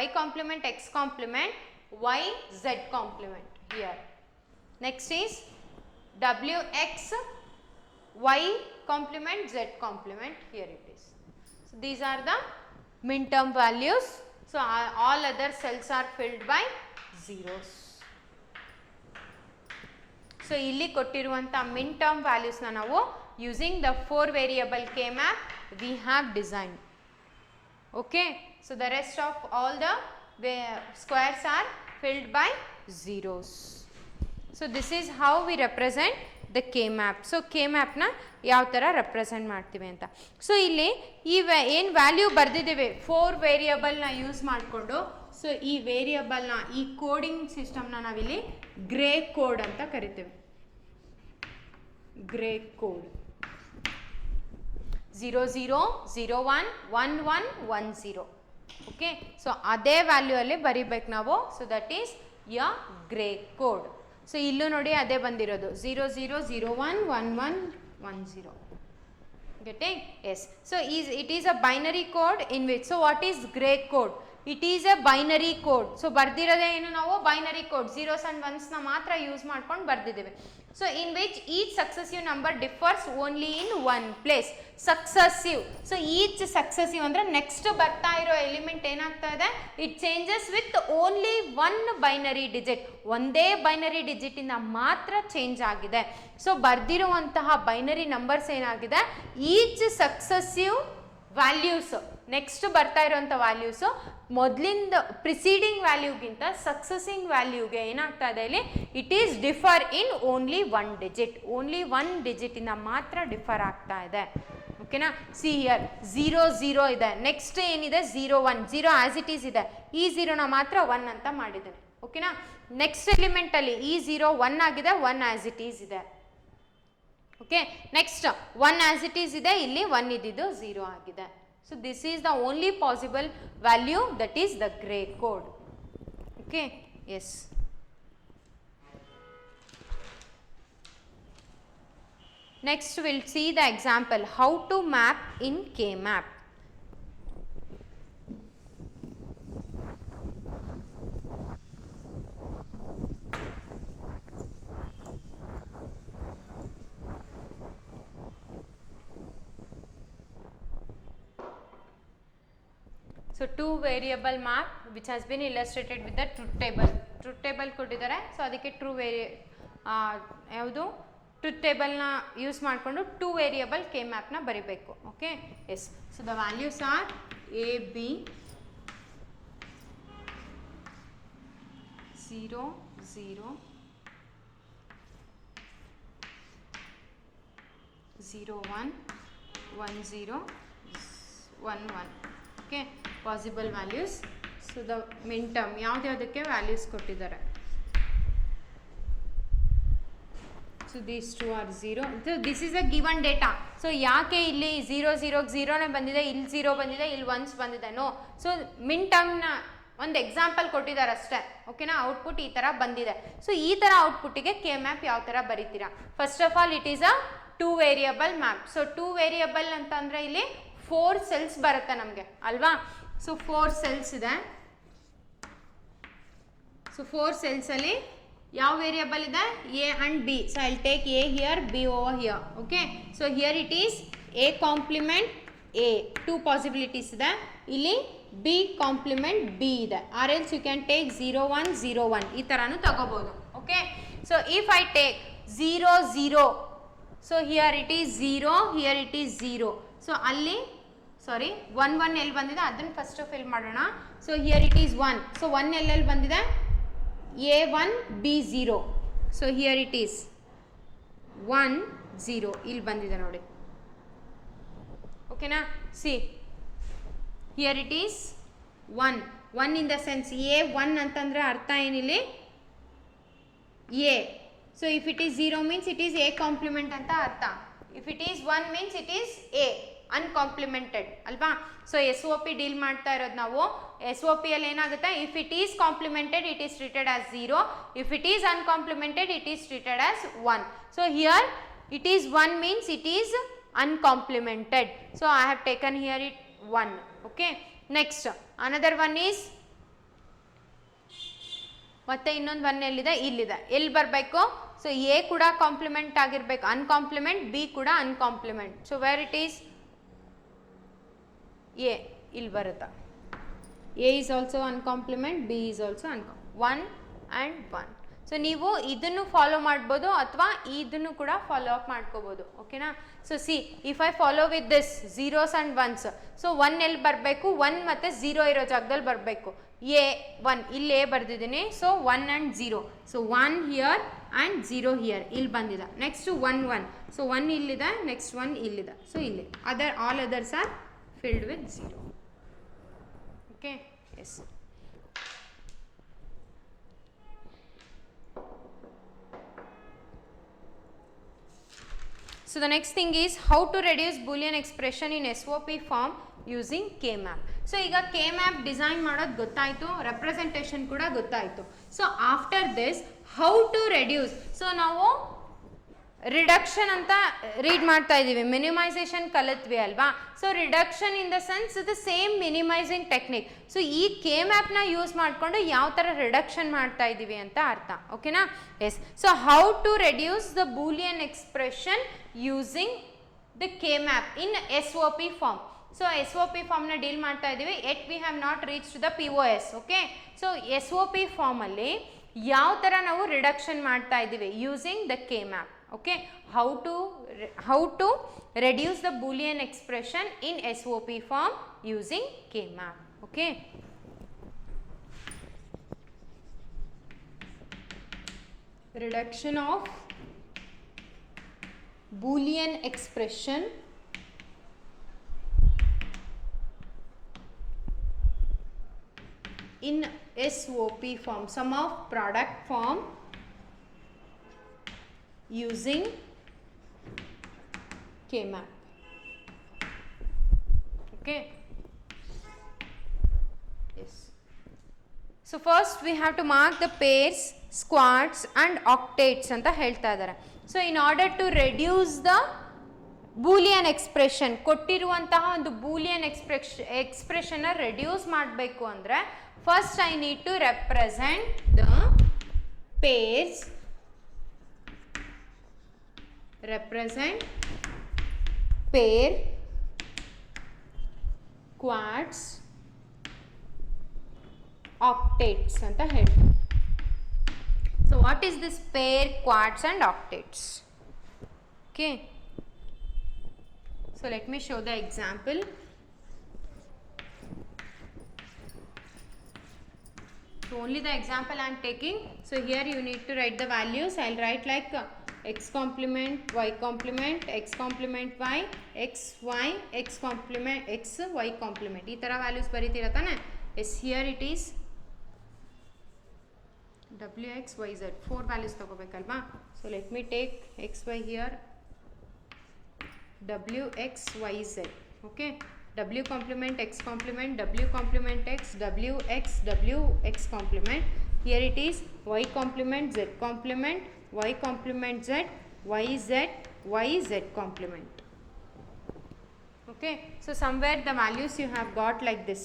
y complement x complement, y z complement here. Next is w x y complement z complement, here it is. So these are the min term values. So all other cells are filled by zeros. So ಇಲ್ಲಿ ಕೊಟ್ಟಿರುವಂತ min term values na ನಾವು using the 4 variable K map we have designed. Okay, so the rest of all the squares are filled by zeros. So this is how we represent the K map. So K map na ಯಾವ ತರ represent ಮಾಡ್ತೀವಿ ಅಂತ. So ಇಲ್ಲಿ ಈ ಏನು value ಬರ್ದಿದ್ದೇವೆ 4 variable ನ use ಮಾಡಿಕೊಂಡು, so ಈ ವೇರಿಯಬಲ್ ನ, ಈ ಕೋಡಿಂಗ್ ಸಿಸ್ಟಮ್ ನ ನಾವಿಲ್ಲಿ ಗ್ರೇ ಕೋಡ್ ಅಂತ ಕರಿತೇವೆ. Gray code 0 0 0 1 1 1 1 0. ಓಕೆ, ಸೊ ಅದೇ ವ್ಯಾಲ್ಯೂ ಅಲ್ಲಿ ಬರಿಬೇಕು ನಾವು. So that is a Gray code. So ಇಲ್ಲೂ ನೋಡಿ ಅದೇ ಬಂದಿರೋದು 0 0 0 1 1 1 1 0. Getting? Yes. So it is a binary code in which, so what is gray code? It is a binary code. So ಬರ್ದಿರೋದೇ ಏನು ನಾವು binary code, zeros and ones ನ ಮಾತ್ರ use ಮಾಡ್ಕೊಂಡು ಬರ್ದಿದ್ದೇವೆ. So in which each successive number differs only in one place. Successive. So each successive ಅಂದ್ರೆ next ಬರ್ತಾ ಇರೋ element ಏನಾಗ್ತಾ ಇದೆ, it changes with only one binary digit. ಒಂದೇ ಬೈನರಿ ಡಿಜಿಟ್ ಇಂದ ಮಾತ್ರ ಚೇಂಜ್ ಆಗಿದೆ. ಸೊ ಬರ್ದಿರುವಂತಹ ಬೈನರಿ ನಂಬರ್ಸ್ ಏನಾಗಿದೆ, ಈಚ್ ಸಕ್ಸಸಿವ್ ವ್ಯಾಲ್ಯೂಸ್, ನೆಕ್ಸ್ಟ್ ಬರ್ತಾ ಇರುವಂಥ ವ್ಯಾಲ್ಯೂಸು ಮೊದಲಿಂದ ಪ್ರಿಸೀಡಿಂಗ್ ವ್ಯಾಲ್ಯೂಗಿಂತ ಸಕ್ಸಸಿಂಗ್ ವ್ಯಾಲ್ಯೂಗೆ ಏನಾಗ್ತಾ ಇದೆ ಇಲ್ಲಿ, it is differ in only one digit. Only one digit ಇಂದ ಮಾತ್ರ ಡಿಫರ್ ಆಗ್ತಾ ಇದೆ. ಓಕೆನಾ? ಸಿ ಹಿಯರ್ 0 0 ಇದೆ, ನೆಕ್ಸ್ಟ್ ಏನಿದೆ 0 1, 0 ಆಸ್ ಇಟ್ ಈಸ್ ಇದೆ, ಈ 0ನ ಮಾತ್ರ 1 ಅಂತ ಮಾಡಿದ್ದೇನೆ. ಓಕೆನಾ? ನೆಕ್ಸ್ಟ್ ಎಲಿಮೆಂಟ್ ಅಲ್ಲಿ ಈ 0 1 ಆಗಿದೆ, 1 ಆಸ್ ಇಟ್ ಈಸ್ ಇದೆ. Okay, next 1 as it is ಇದೆ, ಇಲ್ಲಿ 1 ಇದ್ದಿದ್ದು 0 ಆಗಿದೆ. So this is the only possible value, that is the Gray code. Okay, yes. Next we'll see the example how to map in K-map. So two variable map which has been illustrated with the truth table. Truth table ಕೊಟ್ಟಿದ್ದಾರೆ. So ಅದಕ್ಕೆ ಯಾವುದು truth ಟೇಬಲ್ನ use ಮಾಡಿಕೊಂಡು two variable K ಮ್ಯಾಪ್ನ ಬರಿಬೇಕು. Okay, yes. So the values are A B 0 0 0 1 1 0 1 1. Okay, possible values. So the min term ಯಾವುದ್ಯಾವುದಕ್ಕೆ values ಕೊಟ್ಟಿದ್ದಾರೆ. So these two are 0. So this is a given data. So ಯಾಕೆ ಇಲ್ಲಿ 0 0 0ನೇ ಬಂದಿದೆ, ಇಲ್ಲಿ 0 ಬಂದಿದೆ, ಇಲ್ಲಿ 1 ಬಂದಿದೆ? ನೋ. ಸೊ ಮಿನ್ ಟರ್ಮ್ನ ಒಂದು ಎಕ್ಸಾಂಪಲ್ ಕೊಟ್ಟಿದ್ದಾರೆ ಅಷ್ಟೇ. ಓಕೆನಾ, ಔಟ್ಪುಟ್ ಈ ಥರ ಬಂದಿದೆ. ಸೊ ಈ ಥರ ಔಟ್ಪುಟ್ಟಿಗೆ ಕೆ ಮ್ಯಾಪ್ ಯಾವ ಥರ ಬರೀತೀರಾ? First of all it is a two variable map. So two variable ಅಂತಂದರೆ ಇಲ್ಲಿ 4 ಸೆಲ್ಸ್ ಬರುತ್ತೆ ನಮಗೆ ಅಲ್ವಾ? ಸೊ 4 ಸೆಲ್ಸ್ ಇದೆ. ಸೊ 4 ಸೆಲ್ಸಲ್ಲಿ ಯಾವ ವೇರಿಯಬಲ್ ಇದೆ? A and B. So I will take A here, B over here. Okay, so here it is A complement A, 2 possibilities ಇದೆ. ಇಲ್ಲಿ ಬಿ ಕಾಂಪ್ಲಿಮೆಂಟ್ ಬಿ ಇದೆ. Or else you can take 0 1 0 1 ಈ ಥರನೂ ತಗೋಬೋದು. Okay, so if I take 0 0, so here it is 0, here it is 0. So ಅಲ್ಲಿ 1 1 ಎಲ್ಲಿ ಬಂದಿದೆ ಅದನ್ನು ಫಸ್ಟ್ ಫಿಲ್ ಮಾಡೋಣ. So here it is 1. So 1 ಎಲ್ಲೆಲ್ಲಿ ಬಂದಿದೆ? A 1 B 0. So here it is 1 0 ಇಲ್ಲಿ ಬಂದಿದೆ ನೋಡಿ. ಓಕೆನಾ, see here it is 1 1 in the sense A 1 ಅಂತಂದರೆ ಅರ್ಥ ಏನಿಲ್ಲಿ? A. So if it is 0 means it is A complement ಅಂತ ಅರ್ಥ. If it is 1 means it is A uncomplemented ಅಲ್ವಾ? So S O P deal ಮಾಡ್ತಾ ಇರೋದು ನಾವು. S O ಪಿಯಲ್ಲಿ ಏನಾಗುತ್ತೆ? If it is complemented it is treated as 0, if it is uncomplemented it is treated as 1. So here it is 1 means it is uncomplimented. So I have taken here it 1. Okay, next another one is ಮತ್ತೆ ಇನ್ನೊಂದು 1 ಎಲ್ಲಿದೆ? ಇಲ್ಲಿದೆ. ಎಲ್ಲಿ ಬರಬೇಕು? So A ಕೂಡ compliment ಆಗಿರಬೇಕು, uncomplement, B ಕೂಡ uncomplement. So where it is A, ಇಲ್ಲಿ ಬರುತ್ತಾ? A is also uncomplement, B is also 1 and 1. So ನೀವು ಇದನ್ನು ಫಾಲೋ ಮಾಡ್ಬೋದು ಅಥವಾ ಇದನ್ನು ಕೂಡ ಫಾಲೋ ಅಪ್ ಮಾಡ್ಕೋಬೋದು. ಓಕೆನಾ, so C if I follow with this zeros and once, so 1 ಎಲ್ಲಿ ಬರಬೇಕು? 1 ಮತ್ತು 0 ಇರೋ ಜಾಗದಲ್ಲಿ ಬರಬೇಕು. ಎ 1 ಇಲ್ಲಿ ಎ ಬರೆದಿದ್ದೀನಿ. So 1 and 0. So 1 here and 0 here ಇಲ್ಲಿ ಬಂದಿದೆ. ನೆಕ್ಸ್ಟ್ 1 1. ಸೊ 1 ಇಲ್ಲಿದೆ, ನೆಕ್ಸ್ಟ್ 1 ಇಲ್ಲಿದೆ. ಸೊ ಇಲ್ಲಿ all others are filled with 0. Okay, yes. So the next thing is how to reduce Boolean expression in SOP form using K-map. So ಈಗ K-map design ಮಾಡೋದು ಗೊತ್ತಾಯಿತು, representation ಕೂಡ ಗೊತ್ತಾಯಿತು. So after this how to reduce. So ನಾವು reduction ಅಂತ read ಮಾಡ್ತಾ ಇದ್ದೀವಿ, minimization ಕಲಿತ್ವಿ ಅಲ್ವಾ? So reduction in the sense the same minimizing technique. So ಈ ಕೆ ಮ್ಯಾಪ್ನ ಯೂಸ್ ಮಾಡಿಕೊಂಡು ಯಾವ ಥರ ರಿಡಕ್ಷನ್ ಮಾಡ್ತಾ ಇದ್ದೀವಿ ಅಂತ ಅರ್ಥ. ಓಕೆನಾ, yes. So how to reduce the Boolean expression using the K map in S O P form. So S O P ಫಾರ್ಮ್ನ ಡೀಲ್ ಮಾಡ್ತಾ ಇದ್ದೀವಿ. At we have not reach to the P O S. Okay, so S O P ಫಾರ್ಮಲ್ಲಿ ಯಾವ ಥರ ನಾವು reduction ಮಾಡ್ತಾ ಇದ್ದೀವಿ using the K map. Okay, how to reduce the Boolean expression in SOP form using K-map. Okay, reduction of Boolean expression in SOP form, sum of product form using K-map. Okay, yes. So so first we have to mark the pairs, squads and octets ಅಂತ ಹೇಳ್ತಾ ಇದ್ದಾರೆ. So in order to reduce the Boolean expression, ಕೊಟ್ಟಿರುವಂತಹ ಒಂದು Boolean ಎಕ್ಸ್ಪ್ರೆಷನ್ನ reduce ಮಾಡಬೇಕು ಅಂದರೆ first I need to represent the pairs, represent pair, quads, octates ಅಂತ ಹೇಳ್ತೀವಿ. So what is this pair, quads and octates? Okay, so let me show the example. So only the example I am taking. So here you need to write the values. I'll write like x complement, y complement, x complement y, x y, x complement x, y complement. ಈ ಥರ values ಬರೀತೀರ ತಾನೆ. Yes, here it is w x y z, 4 values ತಗೋಬೇಕಲ್ವಾ. So let me take x y here, w x y z. Okay, w complement x complement, w complement x, w x complement. Here it is y complement z complement, y complement z, y z complement. Okay, so somewhere the values you have got like this.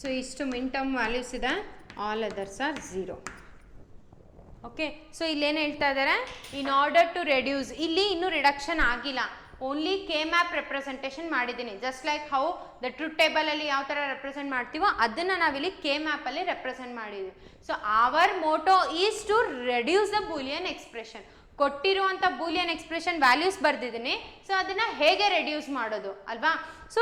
So ಇಷ್ಟು ಮಿನ್ term values ಇದೆ, all others R 0. Okay, so ಇಲ್ಲೇನು ಹೇಳ್ತಾ ಇದ್ದಾರೆ, ಇನ್ order to reduce, ಇಲ್ಲಿ ಇನ್ನೂ reduction ಆಗಿಲ್ಲ, only K map representation ಮಾಡಿದ್ದೀನಿ. Just like how the truth ಟೇಬಲಲ್ಲಿ ಯಾವ ಥರ ರೆಪ್ರೆಸೆಂಟ್ ಮಾಡ್ತೀವೋ ಅದನ್ನು ನಾವಿಲ್ಲಿ ಕೆ ಮ್ಯಾಪಲ್ಲಿ ರೆಪ್ರೆಸೆಂಟ್ ಮಾಡಿದ್ದೀವಿ. So our motto is to reduce the Boolean expression. ಕೊಟ್ಟಿರುವಂಥ ಬೂಲಿಯನ್ ಎಕ್ಸ್ಪ್ರೆಷನ್ ವ್ಯಾಲ್ಯೂಸ್ ಬರೆದಿದ್ದೀನಿ, ಸೊ ಅದನ್ನು ಹೇಗೆ ರೆಡ್ಯೂಸ್ ಮಾಡೋದು ಅಲ್ವಾ. So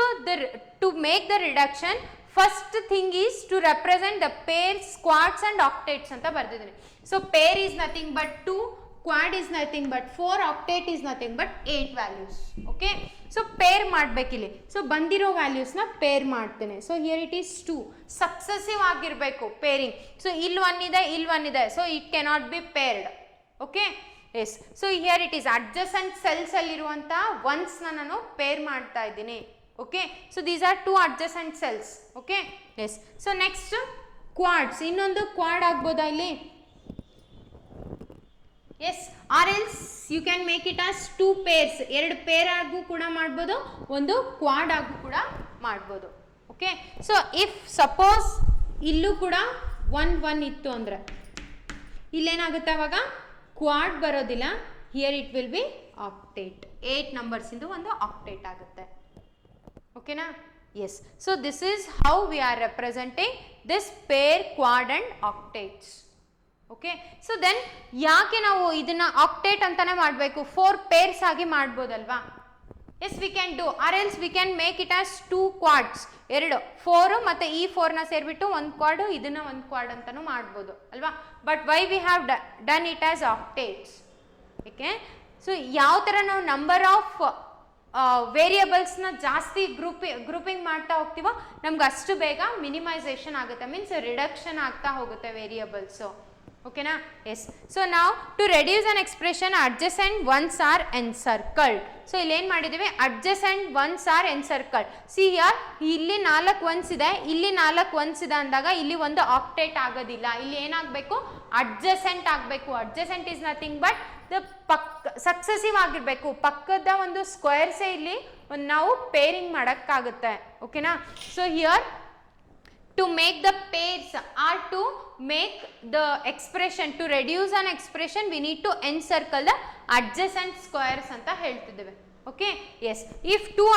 to make the reduction, first thing is to represent the pair, squads and octets ಅಂತ ಬರೆದಿದ್ದೀನಿ. So pair is nothing but 2, quad is nothing but 4, octet is nothing but 8 values. Okay, so pair ಮಾಡಬೇಕಿಲ್ಲಿ. So ಬಂದಿರೋ ವ್ಯಾಲ್ಯೂಸ್ನ pair ಮಾಡ್ತೇನೆ. So here it is 2, successive ಆಗಿರಬೇಕು pairing. So ಇಲ್ಲಿ 1 ಇದೆ, ಇಲ್ಲಿ 1 ಇದೆ, so it cannot be paired. Okay, yes. So here it is adjacent cells ಅಲ್ಲಿರುವಂಥ ಒನ್ಸ್ನ ನಾನು ಪೇರ್ ಮಾಡ್ತಾ ಇದ್ದೀನಿ. Okay, so these are 2 adjacent cells. Okay, yes. So next quads, ಇನ್ನೊಂದು ಕ್ವಾಡ್ ಆಗ್ಬೋದಾ ಇಲ್ಲಿ? Yes, or else you can make it as 2 pairs, 2 peer ಆಗು ಕೂಡ ಮಾಡ್ಬೋದು, ಒಂದು ಕ್ವಾಡ್ ಆಗು ಕೂಡ ಮಾಡ್ಬೋದು. ಓಕೆ, ಸೊ ಇಫ್ ಸಪೋಸ್ ಇಲ್ಲೂ ಕೂಡ 1 1 ಇತ್ತು ಅಂದರೆ ಇಲ್ಲೇನಾಗುತ್ತೆ, ಅವಾಗ ಕ್ವಾಡ್ ಬರೋದಿಲ್ಲ, here it will be octet. 8 ನಂಬರ್ಸಿಂದು ಒಂದು ಆಕ್ಟೇಟ್ ಆಗುತ್ತೆ. ಓಕೆನಾ? Yes. So this is how we are representing this pair, quad and octets. Okay, so then ಯಾಕೆ ನಾವು ಇದನ್ನ ಆಕ್ಟೇಟ್ ಅಂತಾನೆ ಮಾಡಬೇಕು? 4 ಪೇರ್ಸ್ ಆಗಿ ಮಾಡ್ಬೋದಲ್ವಾ? Yes, we can do, or else we can make it as 2 quads, 2 4 ಮತ್ತು ಈ 4ನ ಸೇರಿಬಿಟ್ಟು ಒಂದು ಕ್ವಾಡು, ಇದನ್ನ ಒಂದು ಕ್ವಾಡ್ ಅಂತಾನು ಮಾಡ್ಬೋದು ಅಲ್ವಾ. But why we have done it as octets? Okay, so ಯಾವ ಥರ ನಾವು ನಂಬರ್ ಆಫ್ ವೇರಿಯಬಲ್ಸ್ನ ಜಾಸ್ತಿ ಗ್ರೂಪಿಂಗ್ ಮಾಡ್ತಾ ಹೋಗ್ತೀವೋ ನಮ್ಗೆ ಅಷ್ಟು ಬೇಗ ಮಿನಿಮೈಸೇಷನ್ ಆಗುತ್ತೆ, ಮೀನ್ಸ್ ರಿಡಕ್ಷನ್ ಆಗ್ತಾ ಹೋಗುತ್ತೆ ವೇರಿಯಬಲ್ಸು. ಓಕೆನಾ? ಎಸ್. ಸೊ ನಾವು to reduce an expression adjacent ones are encircled. So ಇಲ್ಲಿ ಏನು ಮಾಡಿದ್ದೀವಿ, adjacent ones are encircled. See here, ಇಲ್ಲಿ 4 ಒನ್ಸ್ ಇದೆ, ಇಲ್ಲಿ 4 ಒನ್ಸ್ ಇದೆ ಅಂದಾಗ ಇಲ್ಲಿ ಒಂದು ಆಕ್ಟೇಟ್ ಆಗೋದಿಲ್ಲ. ಇಲ್ಲಿ ಏನಾಗಬೇಕು, ಅಡ್ಜಸೆಂಟ್ ಆಗಬೇಕು. Adjacent is nothing but the successive ಆಗಿರಬೇಕು, ಪಕ್ಕದ ಒಂದು ಸ್ಕ್ವೇರ್ಸೇ ಇಲ್ಲಿ ನಾವು ಪೇರಿಂಗ್ ಮಾಡೋಕ್ಕಾಗುತ್ತೆ. ಓಕೆನಾ? So here to make the pairs or to make the expression, to reduce an expression, we need to encircle the adjacent squares anta heltiddeve. Okay, yes, if 2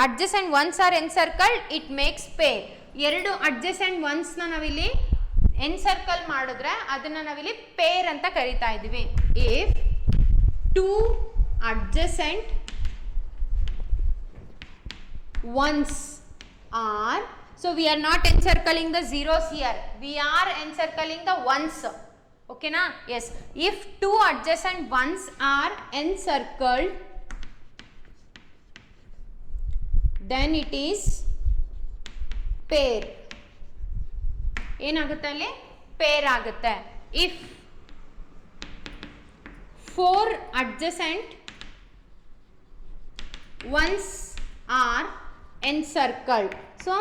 adjacent ones are encircled, it makes pair. 2 adjacent ones na navilli encircle ಮಾಡಿದ್ರೆ ಅದನ್ನ ನಾವಿಲ್ಲಿ pair ಅಂತ ಕರೀತಾ ಇದೀವಿ. If 2 adjacent ones are, so we are not encircling the zeros here, we are encircling the ones. Okay na? Yes, if 2 adjacent ones are encircled, then it is pair. ಏನಾಗುತ್ತೆ ಅಲ್ಲಿ? Peer ಆಗುತ್ತೆ. if 4 adjacent ones are encircled. So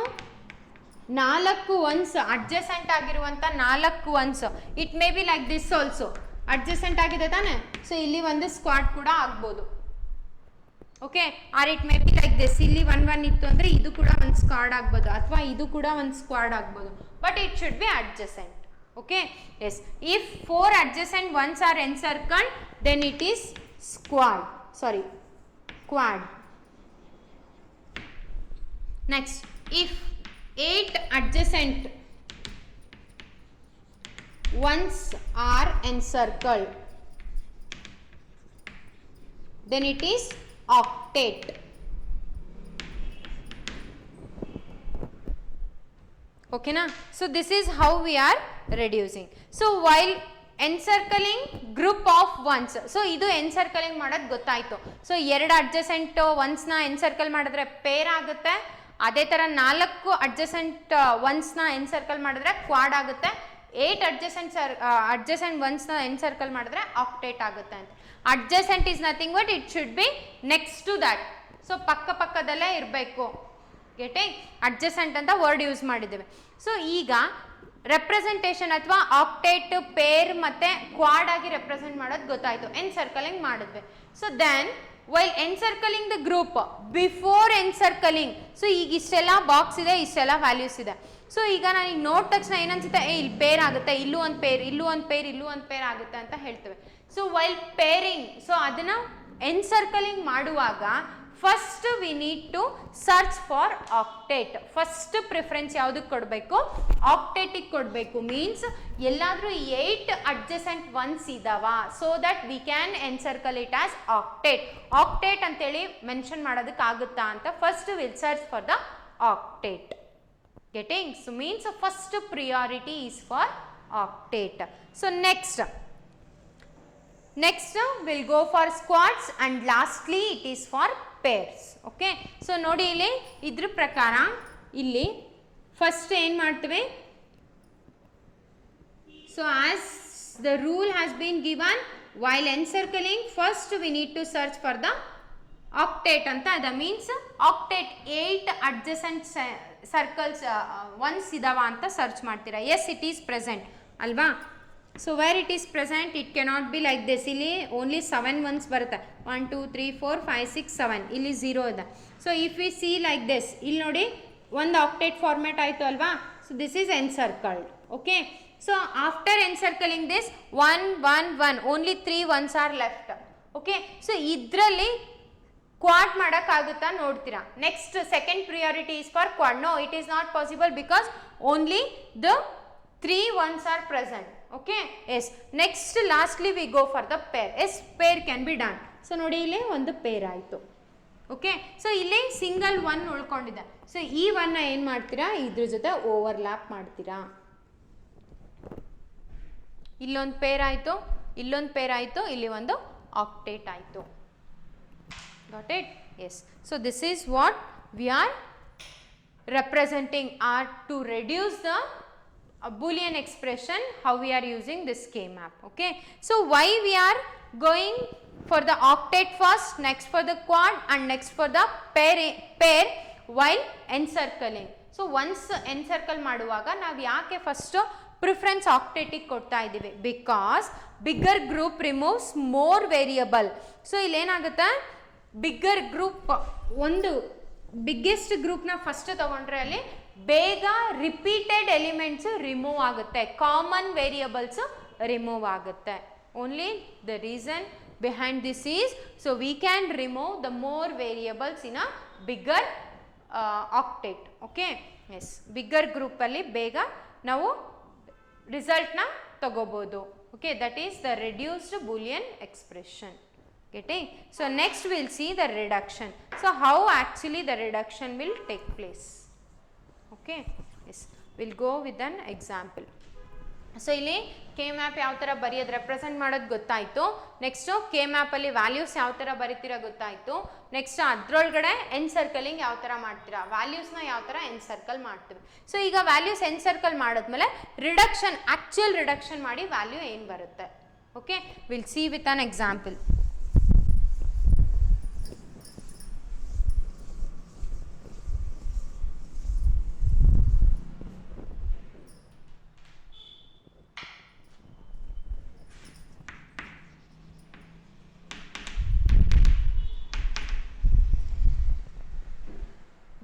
4 ones adjacent ಆಗಿರುವಂತ 4 ones, it may be like this also, adjacent ಆಗಿದೆ ತಾನೆ, so ಇಲ್ಲಿ ಒಂದು squad ಕೂಡ ಆಗ್ಬೋದು. Okay, or it may be like this, ಇಲ್ಲಿ 1 1 ಇತ್ತು ಅಂದ್ರೆ ಇದು ಕೂಡ ಒಂದು ಸ್ಕ್ವಾಡ್ ಆಗ್ಬೋದು, ಅಥವಾ ಇದು ಕೂಡ ಒಂದು ಸ್ಕ್ವಾಡ್ ಆಗ್ಬೋದು, but it should be adjacent. Okay, yes, if 4 adjacent ones are encircled, then it is quad. Next, if 8 adjacent ones are encircled, then it is octet. Okay na? So this is how we are reducing. So while encircling group of ones, so ಇದು encircling ಮಾಡೋದು ಗೊತ್ತಾಯ್ತು. So 2 adjacent ones ನ encircle ಮಾಡಿದ್ರೆ peer ಆಗುತ್ತೆ, ಅದೇ ತರ 4 adjacent ones ನ encircle ಮಾಡಿದ್ರೆ ಕ್ವಾಡ್ ಆಗುತ್ತೆ, 8 adjacent ones ನ encircle ಮಾಡಿದ್ರೆ octet ಆಗುತ್ತೆ ಅಂತ. adjacent is nothing but it should be next to that, so ಪಕ್ಕದಲ್ಲೇ ಇರಬೇಕು. ಗೆಟಿಂಗ್? adjacent ಅಂತ ವರ್ಡ್ ಯೂಸ್ ಮಾಡಿದ್ದೇವೆ. ಸೊ ಈಗ ರೆಪ್ರೆಸೆಂಟೇಷನ್ ಅಥವಾ ಆಕ್ಟೇಟ್, ಪೇರ್ ಮತ್ತೆ ಕ್ವಾಡ್ ಆಗಿ ರೆಪ್ರೆಸೆಂಟ್ ಮಾಡೋದು ಗೊತ್ತಾಯ್ತು, ಎನ್ಸರ್ಕಲಿಂಗ್ ಮಾಡಿದ್ವಿ. So then while encircling the group, before encircling, so ಈಗ ಇಷ್ಟೆಲ್ಲ ಬಾಕ್ಸ್ ಇದೆ, ಇಷ್ಟೆಲ್ಲ ವ್ಯಾಲ್ಯೂಸ್ ಇದೆ. ಸೊ ಈಗ ನನಗೆ ನೋಡ್ ತಕ್ಷಣ ಏನನ್ಸುತ್ತೆ, ಇಲ್ಲಿ ಪೇರ್ ಆಗುತ್ತೆ, ಇಲ್ಲೂ ಒಂದು ಪೇರ್, ಇಲ್ಲೂ ಒಂದು ಪೇರ್, ಇಲ್ಲೂ ಒಂದು ಪೇರ್ ಆಗುತ್ತೆ ಅಂತ ಹೇಳ್ತೇವೆ. ಸೊ ವೈಲ್ ಪೇರಿಂಗ್, ಸೊ ಅದನ್ನ ಎನ್ಸರ್ಕಲಿಂಗ್ ಮಾಡುವಾಗ first we need to search for octet. First preference ಯಾವುದಕ್ಕೆ ಕೊಡಬೇಕು? ಆಕ್ಟೇಟಿಗೆ ಕೊಡಬೇಕು. ಮೀನ್ಸ್ ಎಲ್ಲಾದರೂ 8 adjacent ones ಇದಾವ, so that we can encircle it as octet. Octet ಅಂತೇಳಿ ಮೆನ್ಷನ್ ಮಾಡೋದಕ್ಕಾಗುತ್ತಾ ಅಂತ first will search for the octet. Getting? So means first priority is for octet. So next we'll go for squads, and lastly it is for pairs. Okay, so ನೋಡಿ ಇಲ್ಲಿ ಇದ್ರ ಪ್ರಕಾರ ಇಲ್ಲಿ first ಏನು ಮಾಡ್ತೇವೆ, so as the rule has been given, while encircling first we need to search for the octet ಅಂತ. that means octet 8 adjacent circles ones ಇದಾವ ಅಂತ ಸರ್ಚ್ ಮಾಡ್ತೀರಾ. yes, it is present ಅಲ್ವಾ. So where it is present, it cannot B like this. ಇಲ್ಲಿ only 7 ones ಬರುತ್ತೆ, 1 2 3 4 5 6 7, ಇಲ್ಲಿ 0 ಇದೆ. So if we see like this, ಇಲ್ಲಿ ನೋಡಿ ಒಂದು ಆಕ್ಟೇಟ್ ಫಾರ್ಮ್ಯಾಟ್ ಆಯಿತು ಅಲ್ವಾ. So this is encircled. Okay, so after encircling this 1 1 1, only 3 ones are left. Okay, so ಇದರಲ್ಲಿ ಕ್ವಾಡ್ ಮಾಡೋಕ್ಕಾಗುತ್ತಾ ನೋಡ್ತೀರಾ. Next second priority is for quad. No, it is not possible because only the 3 ones are present. Okay, yes, next lastly we go for the pair. yes, pair can be done. so ನೋಡಿ ಇಲ್ಲಿ ಒಂದು peer ಆಯಿತು. Okay, so ಇಲ್ಲಿ single 1 ಉಳ್ಕೊಂಡಿದೆ. So ಈ 1 ಏನು ಮಾಡ್ತೀರಾ, ಇದ್ರ ಜೊತೆ ಓವರ್ಲ್ಯಾಪ್ ಮಾಡ್ತೀರಾ. ಇಲ್ಲೊಂದು ಪೇರ್ ಆಯಿತು, ಇಲ್ಲೊಂದು ಪೇರ್ ಆಯಿತು, ಇಲ್ಲಿ ಒಂದು ಆಕ್ಟೇಟ್ ಆಯಿತು. Got it? yes, so this is what we are representing, or to reduce the Boolean expression, how we are using this K-map. Okay, so why we are going for the octet first, next for the quad, and next for the pair while encircling. So once encircle ಮಾಡುವಾಗ ನಾವು ಯಾಕೆ first preference ಆಕ್ಟೇಟಿಗೆ ಕೊಡ್ತಾ ಇದ್ದೀವಿ? Because bigger group removes more variable. So ಇಲ್ಲಿ ಏನಾಗುತ್ತೆ, bigger group, ಒಂದು biggest ಗ್ರೂಪ್ನ ಫಸ್ಟ್ ತಗೊಂಡ್ರೆ ಅಲ್ಲಿ ಬೇಗ ರಿಪೀಟೆಡ್ ಎಲಿಮೆಂಟ್ಸ್ ರಿಮೂವ್ ಆಗುತ್ತೆ, ಕಾಮನ್ ವೇರಿಯಬಲ್ಸ್ ರಿಮೂವ್ ಆಗುತ್ತೆ. Only the reason behind this is, so we can remove the more variables in a bigger octet. Okay, yes, bigger ಗ್ರೂಪಲ್ಲಿ ಬೇಗ ನಾವು ರಿಸಲ್ಟ್ನ ತಗೋಬೋದು. Okay, that is the reduced Boolean expression. Getting? So next we will see the reduction. So how actually the reduction will take place. Okay, yes, we'll go with an example. So ಇಲ್ಲಿ K map ಯಾವ ಥರ ಬರೆಯೋದು, represent ಮಾಡೋದು ಗೊತ್ತಾಯಿತು. Next K ಮ್ಯಾಪಲ್ಲಿ values ಯಾವ ಥರ ಬರಿತೀರಾ ಗೊತ್ತಾಯಿತು. Next ಅದರೊಳಗಡೆ ಎನ್ಸರ್ಕಲಿಂಗ್ ಯಾವ ಥರ ಮಾಡ್ತೀರಾ, ವ್ಯಾಲ್ಯೂಸ್ನ ಯಾವ ಥರ ಎನ್ಸರ್ಕಲ್ ಮಾಡ್ತೀವಿ. ಸೊ ಈಗ ವ್ಯಾಲ್ಯೂಸ್ ಎನ್ಸರ್ಕಲ್ ಮಾಡಿದ್ಮೇಲೆ ರಿಡಕ್ಷನ್, ಆ್ಯಕ್ಚುಯಲ್ ರಿಡಕ್ಷನ್ ಮಾಡಿ ವ್ಯಾಲ್ಯೂ ಏನು ಬರುತ್ತೆ. Okay, we'll see with an example.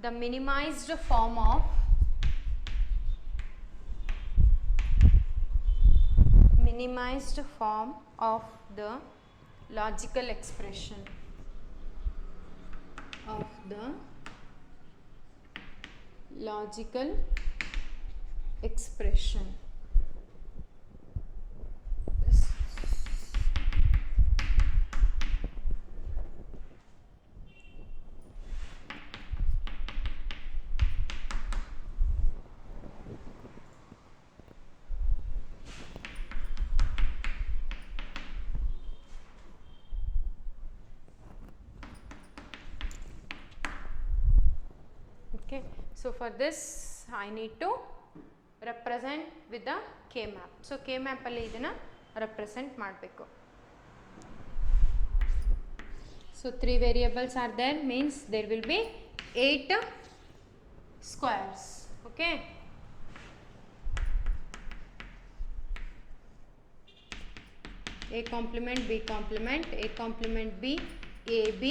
The minimized form of the logical expression Okay, so for this I need to represent with the K map. So K map alli idana represent ಮಾಡಬೇಕು. So 3 variables are there, means there will be 8 squares. Okay, A complement, B complement, A complement B, AB,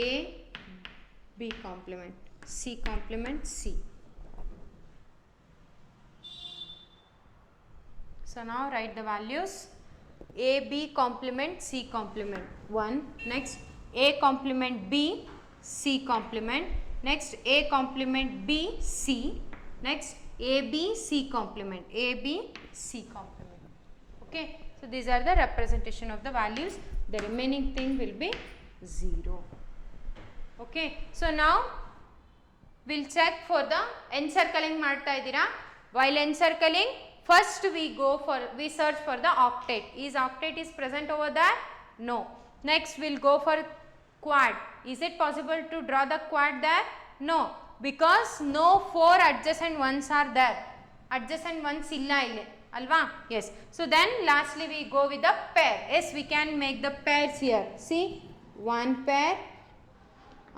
A, B complement, C complement, C. So now write the values. A, B complement, C complement 1. Next A complement B, C complement. Next A complement B, C. Next A, B, C complement, A, B, C complement. Okay, so these are the representation of the values. The remaining thing will be 0. Okay, so now we'll check for the encircling ಮಾಡ್ತಾ ಇದ್ದೀರಾ. While encircling, first we search for the octet. Is octet is present over there? No. Next we'll go for quad. Is it possible to draw the quad there? No, because no 4 adjacent ones are there. Adjacent ones illa ille alva. Yes, so then lastly we go with the pair. Yes, we can make the pairs here. See, one pair,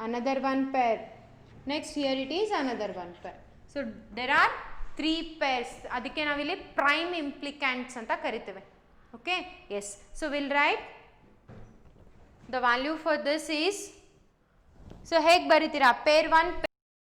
another one pair, next here it is another one pair. So there are 3 pairs. ಅದಕ್ಕೆ ನಾವಿಲ್ಲಿ prime implicants ಅಂತ ಕರಿತೇವೆ. Okay, yes, so we'll write the value for this is, so ಹೇಗೆ ಬರಿತೀರಾ, pair 1